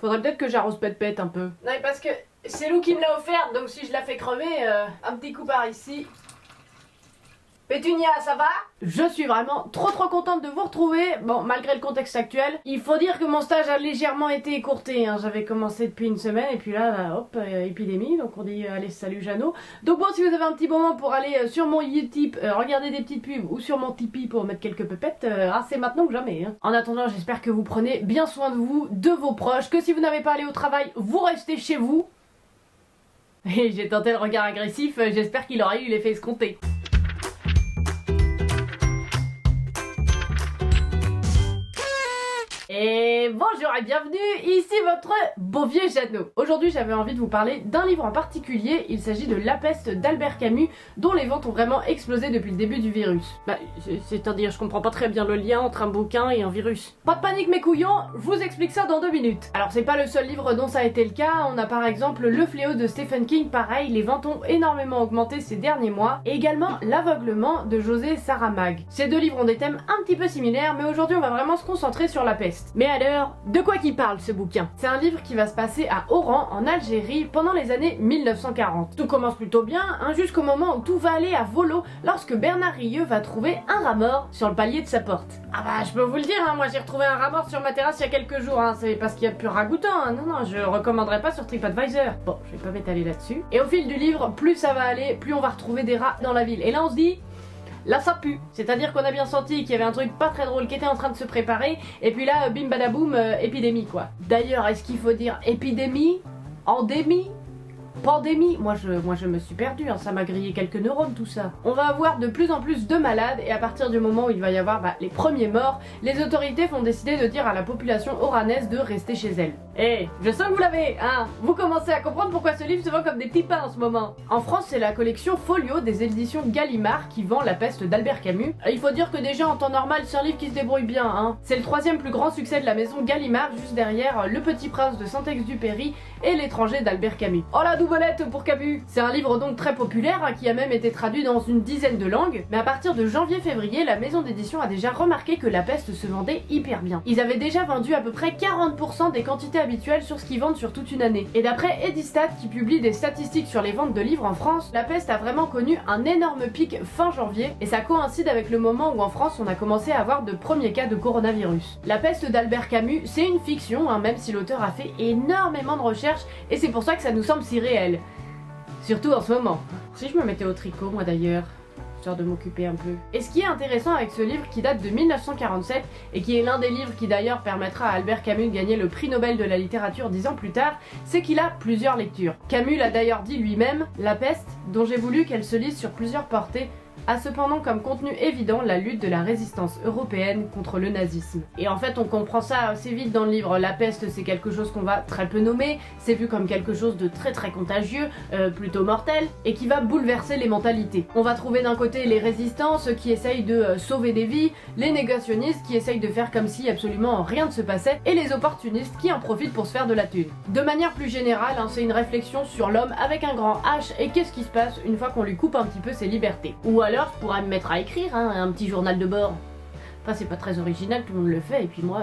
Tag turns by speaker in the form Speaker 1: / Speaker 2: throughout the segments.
Speaker 1: Faudrait peut-être que j'arrose Pet un peu. Non mais parce que c'est Lou qui me l'a offerte, donc si je la fais crever, un petit coup par ici. Pétunia, ça va? Je suis vraiment trop contente de vous retrouver. Bon, malgré le contexte actuel, il faut dire que mon stage a légèrement été écourté, hein. J'avais commencé depuis une semaine et puis là, hop, épidémie, donc on dit allez salut Jeannot. Donc bon, si vous avez un petit moment pour aller sur mon Utip, regarder des petites pubs ou sur mon Tipeee pour mettre quelques pépettes, c'est maintenant que jamais, hein. En attendant, j'espère que vous prenez bien soin de vous, de vos proches, que si vous n'avez pas allé au travail, vous restez chez vous. Et j'ai tenté le regard agressif, j'espère qu'il aura eu l'effet escompté. Et bonjour et bienvenue, ici votre beau vieux Jeannot. Aujourd'hui j'avais envie de vous parler d'un livre en particulier, il s'agit de La Peste d'Albert Camus, dont les ventes ont vraiment explosé depuis le début du virus. Bah, c'est-à-dire je comprends pas très bien le lien entre un bouquin et un virus. Pas de panique mes couillons, je vous explique ça dans 2 minutes. Alors c'est pas le seul livre dont ça a été le cas, on a par exemple Le Fléau de Stephen King, pareil, les ventes ont énormément augmenté ces derniers mois, et également L'Aveuglement de José Saramague. Ces 2 livres ont des thèmes un petit peu similaires, mais aujourd'hui on va vraiment se concentrer sur la peste. Mais alors, de quoi qu'il parle ce bouquin? C'est un livre qui va se passer à Oran, en Algérie, pendant les années 1940. Tout commence plutôt bien, hein, jusqu'au moment où tout va aller à volo, lorsque Bernard Rieux va trouver un rat mort sur le palier de sa porte. Ah bah, je peux vous le dire, hein, moi j'ai retrouvé un rat mort sur ma terrasse il y a quelques jours, hein, c'est parce qu'il y a plus ragoûtant, hein, non, je recommanderais pas sur TripAdvisor. Bon, je vais pas m'étaler là-dessus. Et au fil du livre, plus ça va aller, plus on va retrouver des rats dans la ville. Et là on se dit... là ça pue, c'est-à-dire qu'on a bien senti qu'il y avait un truc pas très drôle qui était en train de se préparer, et puis là, bim badaboum, épidémie quoi. D'ailleurs, est-ce qu'il faut dire épidémie? Endémie? Pandémie? Moi je me suis perdue, hein, ça m'a grillé quelques neurones tout ça. On va avoir de plus en plus de malades, et à partir du moment où il va y avoir les premiers morts, les autorités vont décider de dire à la population oranaise de rester chez elle. Eh, je sens que vous l'avez, hein. Vous commencez à comprendre pourquoi ce livre se vend comme des petits pains en ce moment. En France, c'est la collection Folio des éditions Gallimard qui vend La Peste d'Albert Camus. Il faut dire que déjà en temps normal, c'est un livre qui se débrouille bien, hein. C'est le 3e plus grand succès de la maison Gallimard, juste derrière Le Petit Prince de Saint-Exupéry et L'étranger d'Albert Camus. Oh la doublette pour Camus. C'est un livre donc très populaire, hein, qui a même été traduit dans une dizaine de langues, mais à partir de janvier-février, la maison d'édition a déjà remarqué que La Peste se vendait hyper bien. Ils avaient déjà vendu à peu près 40% des quantités habituelles sur ce qu'ils vendent sur toute une année. Et d'après Edistat, qui publie des statistiques sur les ventes de livres en France, La Peste a vraiment connu un énorme pic fin janvier, et ça coïncide avec le moment où en France on a commencé à avoir de premiers cas de coronavirus. La Peste d'Albert Camus, c'est une fiction, hein, même si l'auteur a fait énormément de recherches, et c'est pour ça que ça nous semble si réel. Surtout en ce moment. Si je me mettais au tricot, moi d'ailleurs, histoire de m'occuper un peu. Et ce qui est intéressant avec ce livre qui date de 1947, et qui est l'un des livres qui d'ailleurs permettra à Albert Camus de gagner le prix Nobel de la littérature 10 ans plus tard, c'est qu'il a plusieurs lectures. Camus l'a d'ailleurs dit lui-même, La Peste, dont j'ai voulu qu'elle se lise sur plusieurs portées, a cependant comme contenu évident la lutte de la résistance européenne contre le nazisme. Et en fait on comprend ça assez vite dans le livre. La peste c'est quelque chose qu'on va très peu nommer, c'est vu comme quelque chose de très contagieux, plutôt mortel, et qui va bouleverser les mentalités. On va trouver d'un côté les résistants, ceux qui essayent de sauver des vies, les négationnistes qui essayent de faire comme si absolument rien ne se passait, et les opportunistes qui en profitent pour se faire de la thune. De manière plus générale, hein, c'est une réflexion sur l'homme avec un grand H et qu'est-ce qui se passe une fois qu'on lui coupe un petit peu ses libertés. Ou alors je pourrais me mettre à écrire, hein, un petit journal de bord. Enfin c'est pas très original, tout le monde le fait, et puis moi...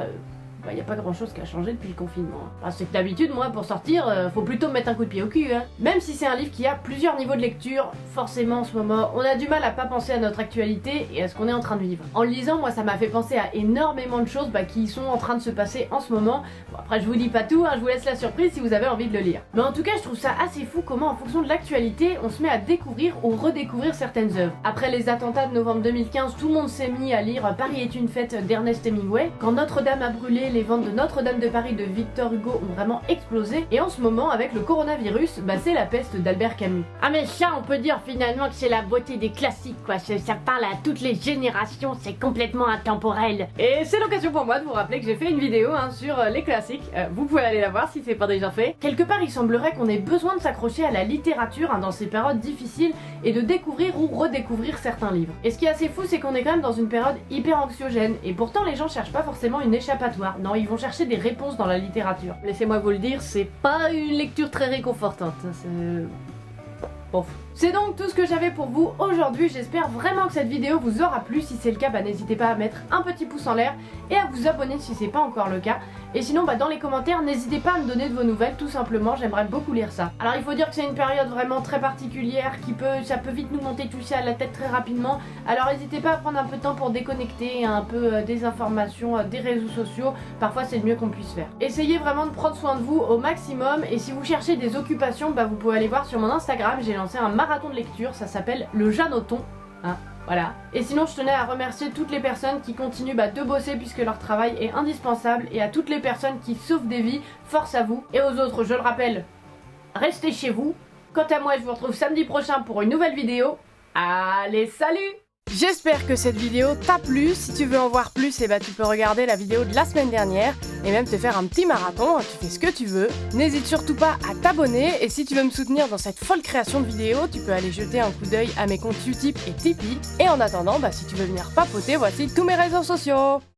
Speaker 1: y a pas grand chose qui a changé depuis le confinement. Enfin, c'est que d'habitude, moi, pour sortir, faut plutôt me mettre un coup de pied au cul, hein. Même si c'est un livre qui a plusieurs niveaux de lecture, forcément en ce moment, on a du mal à pas penser à notre actualité et à ce qu'on est en train de vivre. En le lisant, moi, ça m'a fait penser à énormément de choses qui sont en train de se passer en ce moment. Bon, après, je vous dis pas tout, hein, je vous laisse la surprise si vous avez envie de le lire. Mais en tout cas, je trouve ça assez fou comment, en fonction de l'actualité, on se met à découvrir ou redécouvrir certaines œuvres. Après les attentats de novembre 2015, tout le monde s'est mis à lire Paris est une fête d'Ernest Hemingway. Quand Notre-Dame a brûlé, les ventes de Notre-Dame de Paris de Victor Hugo ont vraiment explosé, et en ce moment avec le coronavirus, c'est La Peste d'Albert Camus. Ah mais ça on peut dire finalement que c'est la beauté des classiques quoi, ça parle à toutes les générations, c'est complètement intemporel. Et c'est l'occasion pour moi de vous rappeler que j'ai fait une vidéo sur les classiques, vous pouvez aller la voir si c'est pas déjà fait. Quelque part il semblerait qu'on ait besoin de s'accrocher à la littérature dans ces périodes difficiles et de découvrir ou redécouvrir certains livres. Et ce qui est assez fou c'est qu'on est quand même dans une période hyper anxiogène, et pourtant les gens cherchent pas forcément une échappatoire, non ils vont chercher des réponses dans la littérature. Laissez-moi vous le dire, c'est pas une lecture très réconfortante. Bon. C'est donc tout ce que j'avais pour vous aujourd'hui, j'espère vraiment que cette vidéo vous aura plu. Si c'est le cas, n'hésitez pas à mettre un petit pouce en l'air et à vous abonner si c'est pas encore le cas. Et sinon dans les commentaires, n'hésitez pas à me donner de vos nouvelles, tout simplement, j'aimerais beaucoup lire ça. Alors il faut dire que c'est une période vraiment très particulière, ça peut vite nous monter tout ça à la tête très rapidement. Alors n'hésitez pas à prendre un peu de temps pour déconnecter un peu des informations, des réseaux sociaux, parfois c'est le mieux qu'on puisse faire. Essayez vraiment de prendre soin de vous au maximum, et si vous cherchez des occupations, vous pouvez aller voir sur mon Instagram, j'ai lancé un marathon de lecture, ça s'appelle le Janoton. Voilà. Et sinon je tenais à remercier toutes les personnes qui continuent de bosser puisque leur travail est indispensable, et à toutes les personnes qui sauvent des vies, force à vous. Et aux autres, je le rappelle, restez chez vous. Quant à moi, je vous retrouve samedi prochain pour une nouvelle vidéo. Allez, salut! J'espère que cette vidéo t'a plu. Si tu veux en voir plus, tu peux regarder la vidéo de la semaine dernière et même te faire un petit marathon, tu fais ce que tu veux. N'hésite surtout pas à t'abonner, et si tu veux me soutenir dans cette folle création de vidéos, tu peux aller jeter un coup d'œil à mes comptes Utip et Tipeee. Et en attendant, si tu veux venir papoter, voici tous mes réseaux sociaux.